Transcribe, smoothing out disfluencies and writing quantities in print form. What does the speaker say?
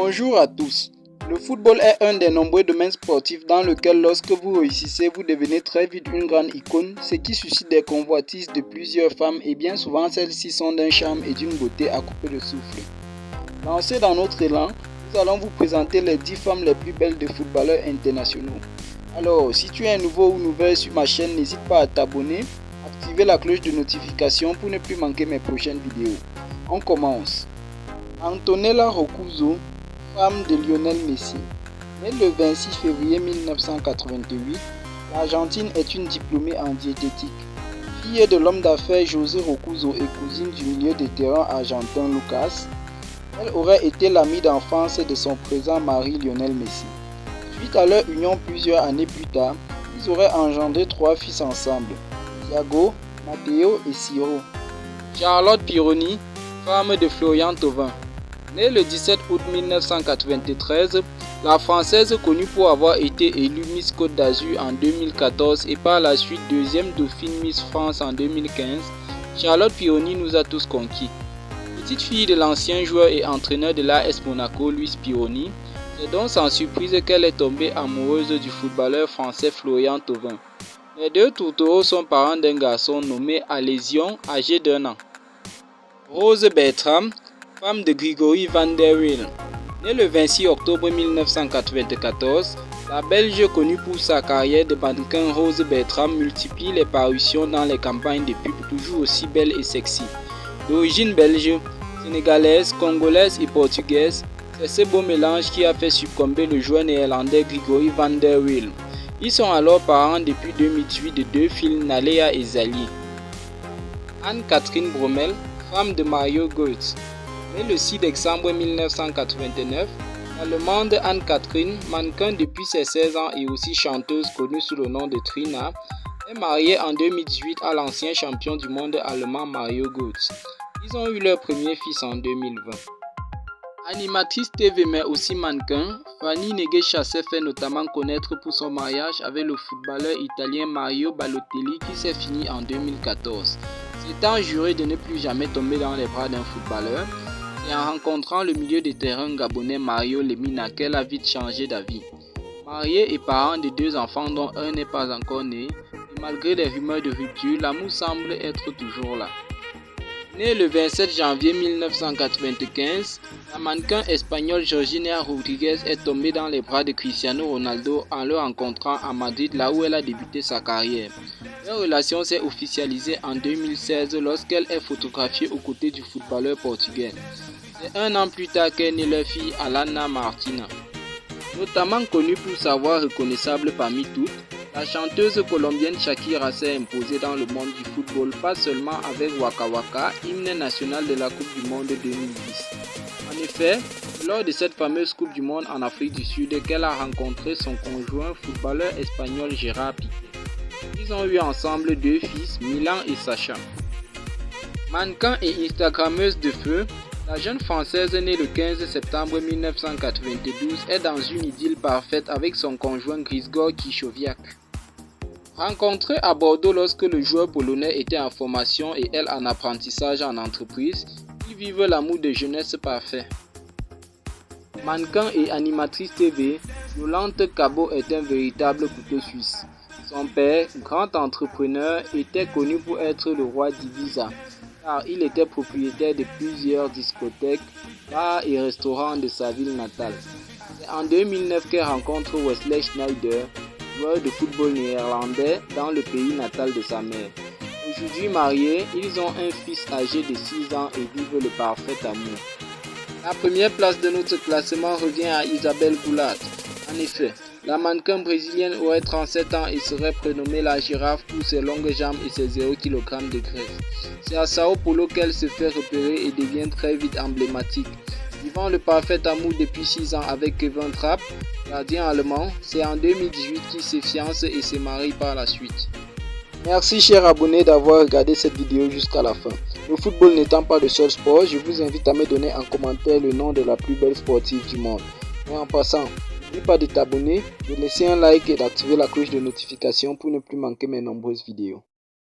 Bonjour à tous. Le football est un des nombreux domaines sportifs dans lequel lorsque vous réussissez, vous devenez très vite une grande icône, ce qui suscite des convoitises de plusieurs femmes et bien souvent celles-ci sont d'un charme et d'une beauté à couper le souffle. Lancés dans notre élan, nous allons vous présenter les 10 femmes les plus belles de footballeurs internationaux. Alors, si tu es nouveau ou nouvelle sur ma chaîne, n'hésite pas à t'abonner, activer la cloche de notification pour ne plus manquer mes prochaines vidéos. On commence. Antonella Roccuzzo, femme de Lionel Messi. Née le 26 février 1988, l'Argentine est une diplômée en diététique. Fille de l'homme d'affaires José Roccuzzo et cousine du milieu de terrain argentin Lucas, elle aurait été l'amie d'enfance de son présent mari Lionel Messi. Suite à leur union plusieurs années plus tard, ils auraient engendré 3 fils ensemble, Thiago, Matteo et Ciro. Charlotte Pironi, femme de Florian Thauvin. Née le 17 août 1993, la Française connue pour avoir été élue Miss Côte d'Azur en 2014 et par la suite deuxième dauphine Miss France en 2015, Charlotte Pironi nous a tous conquis. Petite fille de l'ancien joueur et entraîneur de l'AS Monaco Luis Pironi, c'est donc sans surprise qu'elle est tombée amoureuse du footballeur français Florian Thauvin. Les deux tourtereaux sont parents d'un garçon nommé Alésion, âgé d'1 an. Rose Bertram, femme de Grégory Van der Wiel. Née le 26 octobre 1994, la Belge connue pour sa carrière de mannequin Rose Bertram multiplie les parutions dans les campagnes de pub toujours aussi belles et sexy. D'origine belge, sénégalaise, congolaise et portugaise, c'est ce beau mélange qui a fait succomber le joueur néerlandais Grégory Van der Wiel. Ils sont alors parents depuis 2018 de 2 filles, Naléa et Zali. Anne-Catherine Bromel, femme de Mario Götze. Née le 6 décembre 1989, l'Allemande Anne-Catherine, mannequin depuis ses 16 ans et aussi chanteuse connue sous le nom de Trina, est mariée en 2018 à l'ancien champion du monde allemand Mario Götze. Ils ont eu leur premier fils en 2020. Animatrice TV mais aussi mannequin, Fanny Negre-Chasset s'est fait notamment connaître pour son mariage avec le footballeur italien Mario Balotelli qui s'est fini en 2014. S'étant juré de ne plus jamais tomber dans les bras d'un footballeur, et en rencontrant le milieu de terrain gabonais Mario Lemina qu'elle a vite changé d'avis. Mariée et parent de 2 enfants dont un n'est pas encore né, et malgré les rumeurs de rupture, l'amour semble être toujours là. Née le 27 janvier 1995, la mannequin espagnole Georgina Rodríguez est tombée dans les bras de Cristiano Ronaldo en le rencontrant à Madrid, là où elle a débuté sa carrière. Leur relation s'est officialisée en 2016 lorsqu'elle est photographiée aux côtés du footballeur portugais. C'est 1 an plus tard qu'est née leur fille Alana Martina. Notamment connue pour sa voix reconnaissable parmi toutes, la chanteuse colombienne Shakira s'est imposée dans le monde du football, pas seulement avec Waka Waka, hymne national de la Coupe du Monde 2010. En effet, lors de cette fameuse Coupe du Monde en Afrique du Sud qu'elle a rencontré son conjoint footballeur espagnol Gérard Piqué. Ils ont eu ensemble 2 fils, Milan et Sacha. Mannequin et instagrammeuse de feu, la jeune Française née le 15 septembre 1992 est dans une idylle parfaite avec son conjoint Grigor Krychowiak. Rencontrés à Bordeaux lorsque le joueur polonais était en formation et elle en apprentissage en entreprise, ils vivent l'amour de jeunesse parfait. Mannequin et animatrice TV, Yolande Cabot est un véritable couteau suisse. Son père, grand entrepreneur, était connu pour être le roi d'Ibiza, car il était propriétaire de plusieurs discothèques, bars et restaurants de sa ville natale. C'est en 2009 qu'elle rencontre Wesley Sneijder, joueur de football néerlandais dans le pays natal de sa mère. Aujourd'hui mariés, ils ont un fils âgé de 6 ans et vivent le parfait amour. La première place de notre classement revient à Isabelle Goulart. En effet, la mannequin brésilienne aurait 37 ans et serait prénommée la girafe pour ses longues jambes et ses 0 kg de graisse. C'est à Sao Paulo qu'elle se fait repérer et devient très vite emblématique. Vivant le parfait amour depuis 6 ans avec Kevin Trapp, gardien allemand, c'est en 2018 qu'ils se fiancent et se marient par la suite. Merci chers abonnés d'avoir regardé cette vidéo jusqu'à la fin. Le football n'étant pas le seul sport, je vous invite à me donner en commentaire le nom de la plus belle sportive du monde. Mais en passant, n'oublie pas de t'abonner, de laisser un like et d'activer la cloche de notification pour ne plus manquer mes nombreuses vidéos.